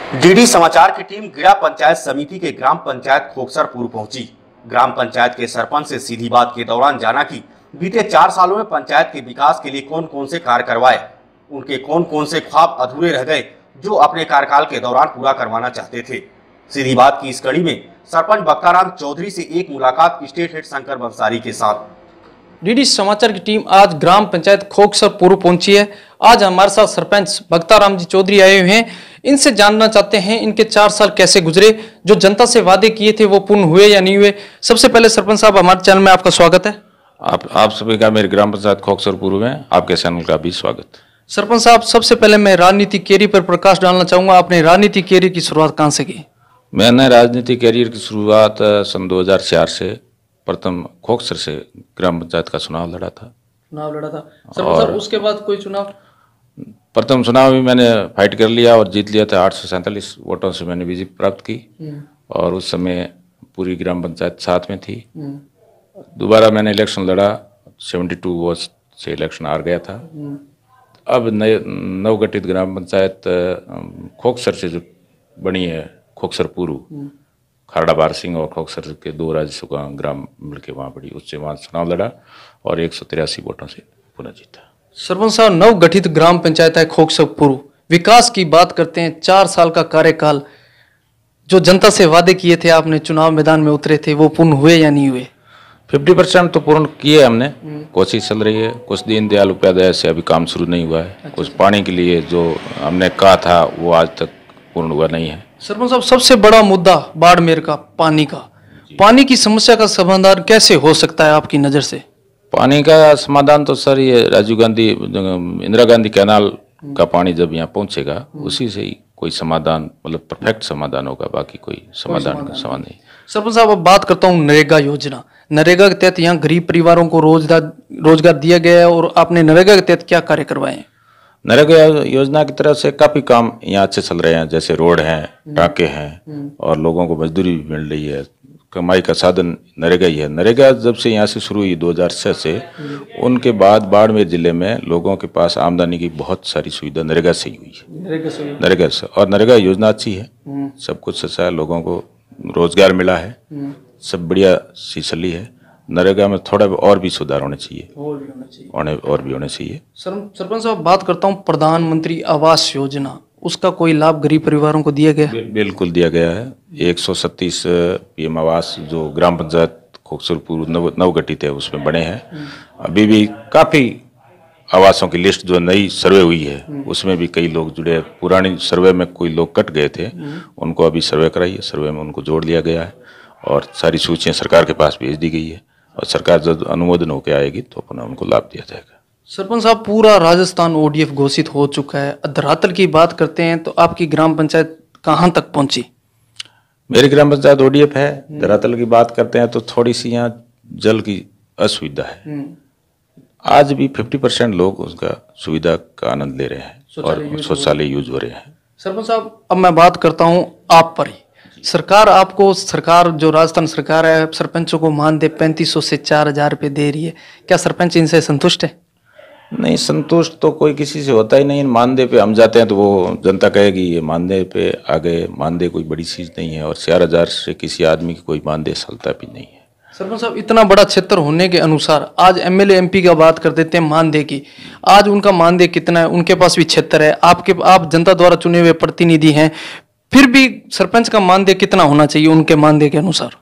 DD समाचार की team गिरा पंचायत समिति के ग्राम पंचायत खोकसरपुर पहुंची। ग्राम पंचायत के सरपंच से सीधी बात के दौरान जाना कि बीते 4 सालों में पंचायत के विकास के लिए कौन कौन से कार्य करवाए, उनके कौन कौन से ख्वाब अधूरे रह गए जो अपने कार्यकाल के दौरान पूरा करवाना चाहते थे। सीधी बात की इस कड़ी में सरपंच बक्ताराम चौधरी से एक मुलाकात स्टेट हेड शंकर बंसारी के साथ। डीडी समाचार की टीम आज ग्राम पंचायत खोकसरपुर पहुंची है। आज हमारे साथ सरपंच बक्ताराम जी चौधरी आए हुए हैं। इनसे जानना चाहते हैं इनके 4 साल कैसे गुजरे, जो जनता से वादे किए थे वो पूर्ण हुए या नहीं हुए। सबसे पहले सरपंच साहब, हमारे चैनल में आपका स्वागत है। आप सभी का मेरे ग्राम पंचायत खोकसरपुर में आपके चैनल का भी स्वागत। सरपंच साहब, सबसे पहले मैं राजनीतिक कैरियर पर प्रकाश डालना चाहूंगा। आपने राजनीतिक कैरियर की शुरुआत कहाँ से की? मैंने राजनीतिक कैरियर की शुरुआत सन 2004 से प्रथम खोकसर से ग्राम पंचायत का चुनाव लड़ा था। सरपंच साहब, उसके बाद कोई चुनाव? प्रथम चुनाव भी मैंने फाइट कर लिया और जीत लिया था। 847 वोटों से मैंने विजय प्राप्त की और उस समय पूरी ग्राम पंचायत साथ में थी। दोबारा मैंने इलेक्शन लड़ा, 72 वोट से इलेक्शन हार गया था। अब नवगठित ग्राम पंचायत खोकसर से जो बनी है, खोकसरपुर, खारड़ा बार सिंह और खोकसर के 2 राजस्व का ग्राम मिलकर वहाँ बड़ी, उससे वहाँ चुनाव लड़ा और 183 वोटों से पुनः जीता। सरपंच साहब, नवगठित ग्राम पंचायत है खोकसरपुर, विकास की बात करते हैं। 4 साल का कार्यकाल, जो जनता से वादे किए थे, आपने चुनाव मैदान में उतरे थे, वो पूर्ण हुए या नहीं हुए? 50% तो पूर्ण किए हमने, कोशिश चल रही है। कुछ दीनदयाल उपाध्याय से अभी काम शुरू नहीं हुआ है। कुछ पानी के लिए जो हमने कहा था वो आज तक पूर्ण हुआ नहीं है। सरपंच साहब, सबसे बड़ा मुद्दा बाड़मेर का पानी का, पानी की समस्या का समाधान कैसे हो सकता है आपकी नज़र से? पानी का समाधान तो सर ये इंदिरा गांधी कैनाल का पानी जब यहाँ पहुँचेगा उसी से ही कोई समाधान, मतलब परफेक्ट समाधान होगा, बाकी कोई समाधान नहीं। सरपंच साहब, अब बात करता हूँ नरेगा योजना। नरेगा के तहत यहाँ गरीब परिवारों को रोजगार दिया गया है और आपने नरेगा के तहत क्या कार्य करवाए हैं? नरेगा योजना की तरफ से काफी काम यहाँ अच्छे चल रहे हैं, जैसे रोड हैं, टाँके हैं और लोगों को मजदूरी भी मिल रही है। कमाई का साधन नरेगा ही है। नरेगा जब से यहाँ से शुरू हुई 2006 से, उनके बाद बाड़मेर जिले में लोगों के पास आमदनी की बहुत सारी सुविधा नरेगा से ही हुई है। नरेगा से, और नरेगा योजना अच्छी है, सब कुछ अच्छा है, लोगों को रोजगार मिला है, सब बढ़िया सी चली है। नरेगा में थोड़ा और भी सुधार होने चाहिए, और भी होने चाहिए। सरपंच साहब, बात करता हूँ प्रधानमंत्री आवास योजना, उसका कोई लाभ गरीब परिवारों को दिया गया? बिल्कुल दिया गया है। 137 पीएम आवास जो ग्राम पंचायत खोकसरपुर नवगठित है उसमें बने हैं। अभी भी काफ़ी आवासों की लिस्ट जो नई सर्वे हुई है उसमें भी कई लोग जुड़े हैं। पुरानी सर्वे में कोई लोग कट गए थे, उनको अभी सर्वे कराई है, सर्वे में उनको जोड़ लिया गया है और सारी सूचियाँ सरकार के पास भेज दी गई है और सरकार जब अनुमोदन होकर आएगी तो अपना उनको लाभ दिया जाएगा। सरपंच साहब, पूरा राजस्थान ओडीएफ घोषित हो चुका है। धरातल की बात करते हैं तो आपकी ग्राम पंचायत कहाँ तक पहुंची? मेरी ग्राम पंचायत ओडीएफ है। धरातल की बात करते हैं तो थोड़ी सी यहाँ जल की असुविधा है। आज भी 50% लोग उसका सुविधा का आनंद ले रहे हैं और शौचालय यूज हो रहे हैं। सरपंच साहब, अब मैं बात करता हूँ आप पर ही। सरकार जो राजस्थान सरकार है, सरपंचों को मानदेय 3500 से 4000 रुपये दे रही है। क्या सरपंच इनसे संतुष्ट है? नहीं, संतुष्ट तो कोई किसी से होता ही नहीं। मानदेय पे हम जाते हैं तो वो जनता कहेगी ये मानदेय पे आ गए। मानदेय कोई बड़ी चीज नहीं है और 4000 से किसी आदमी की कोई मानदेय चलता भी नहीं है। सरपंच साहब, इतना बड़ा क्षेत्र होने के अनुसार आज एमएलए एमपी का बात कर देते हैं मानदेय की। आज उनका मानदेय कितना है? उनके पास भी क्षेत्र है, आप जनता द्वारा चुने हुए प्रतिनिधि हैं, फिर भी सरपंच का मानदेय कितना होना चाहिए उनके मानदेय के अनुसार?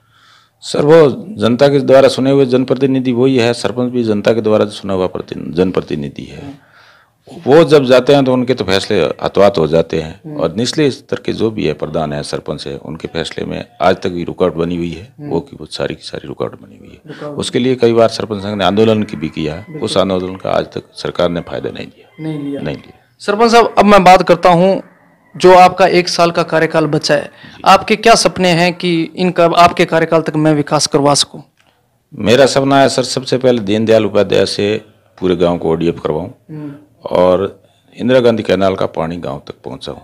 सर, वो जनता के द्वारा चुने हुए जनप्रतिनिधि वही है। सरपंच भी जनता के द्वारा चुना हुआ जनप्रतिनिधि है। वो जब जाते हैं तो उनके तो फैसले हतवात हो जाते हैं और निचले स्तर के जो भी है, प्रधान है, सरपंच है, उनके फैसले में आज तक भी रुकावट बनी हुई है। वो की सारी की सारी रुकावट बनी हुई है। उसके लिए कई बार सरपंच संघ ने आंदोलन की भी किया है। उस आंदोलन का आज तक सरकार ने फायदा नहीं लिया। सरपंच साहब, अब मैं बात करता हूँ, जो आपका 1 साल का कार्यकाल बचा है, आपके क्या सपने हैं कि इनका आपके कार्यकाल तक मैं विकास करवा सकूं? मेरा सपना है सर, सबसे पहले दीनदयाल उपाध्याय से पूरे गांव को ओडीएफ करवाऊं और इंदिरा गांधी कैनाल का पानी गांव तक पहुंचाऊं।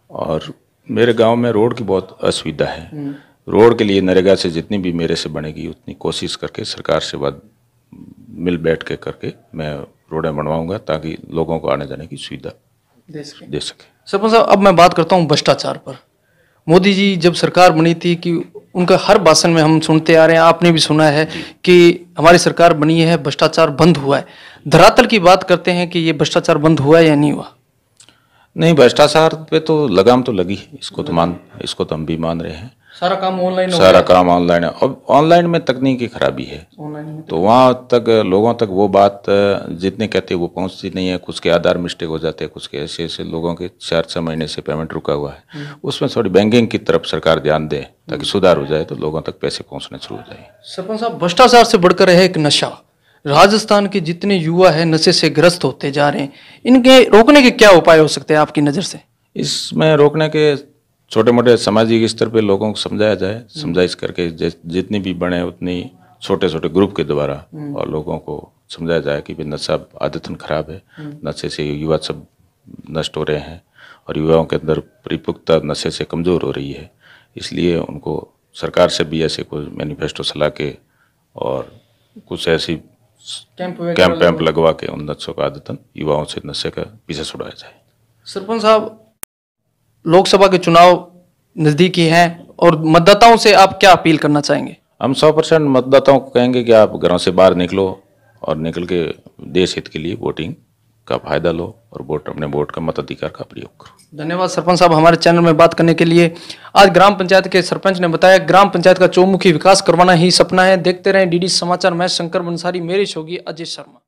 और मेरे गांव में रोड की बहुत असुविधा है। रोड के लिए नरेगा से जितनी भी मेरे से बनेगी उतनी कोशिश करके सरकार से बात मिल बैठ के करके मैं रोडें बनवाऊंगा ताकि लोगों को आने जाने की सुविधा दे सके। सरपंच साहब, अब मैं बात करता हूँ भ्रष्टाचार पर। मोदी जी जब सरकार बनी थी कि उनका हर भाषण में हम सुनते आ रहे हैं, आपने भी सुना है कि हमारी सरकार बनी है, भ्रष्टाचार बंद हुआ है। धरातल की बात करते हैं कि ये भ्रष्टाचार बंद हुआ है या नहीं हुआ? नहीं, भ्रष्टाचार पे तो लगाम तो लगी है, इसको तो हम भी मान रहे हैं। सारा काम ऑनलाइन हो सारा काम ऑनलाइन है। अब ऑनलाइन में तकनीकी खराबी है, ऑनलाइन में तो वहाँ तक लोगों तक वो बात जितने कहते हैं वो पहुँचती नहीं है। कुछ के आधार मिस्टेक हो जाते हैं, कुछ के ऐसे ऐसे लोगों के 4-6 महीने से पेमेंट रुका हुआ है। उसमें थोड़ी बैंकिंग की तरफ सरकार ध्यान दे ताकि सुधार हो जाए, तो लोगों तक पैसे पहुँचने शुरू हो जाए। सरपंच साहब, भ्रष्टाचार से बढ़कर है एक नशा। राजस्थान के जितने युवा है नशे से ग्रस्त होते जा रहे हैं, इनके रोकने के क्या उपाय हो सकते हैं आपकी नज़र से? इसमें रोकने के छोटे मोटे सामाजिक स्तर पे लोगों को समझाया जाए, समझाइश करके जितनी भी बने उतनी छोटे छोटे ग्रुप के द्वारा, और लोगों को समझाया जाए कि भाई नशा आदतन खराब है, नशे से युवा सब नष्ट हो रहे हैं और युवाओं के अंदर परिपक्वता नशे से कमज़ोर हो रही है। इसलिए उनको सरकार से भी ऐसे कोई मैनिफेस्टो सलाह के और कुछ ऐसी कैंप लगवा के उन नशों का आदतन युवाओं से नशे का पीछे छुड़ाया जाए। सरपंच साहब, लोकसभा के चुनाव नजदीकी हैं और मतदाताओं से आप क्या अपील करना चाहेंगे? हम 100% मतदाताओं को कहेंगे कि आप घरों से बाहर निकलो और निकल के देश हित के लिए वोटिंग का फायदा लो और अपने वोट का मताधिकार का प्रयोग करो। धन्यवाद सरपंच साहब, हमारे चैनल में बात करने के लिए। आज ग्राम पंचायत के सरपंच ने बताया ग्राम पंचायत का चौमुखी विकास करवाना ही सपना है। देखते रहें डीडी समाचार। मैं शंकर बंसारी, मेरी होगी अजय शर्मा।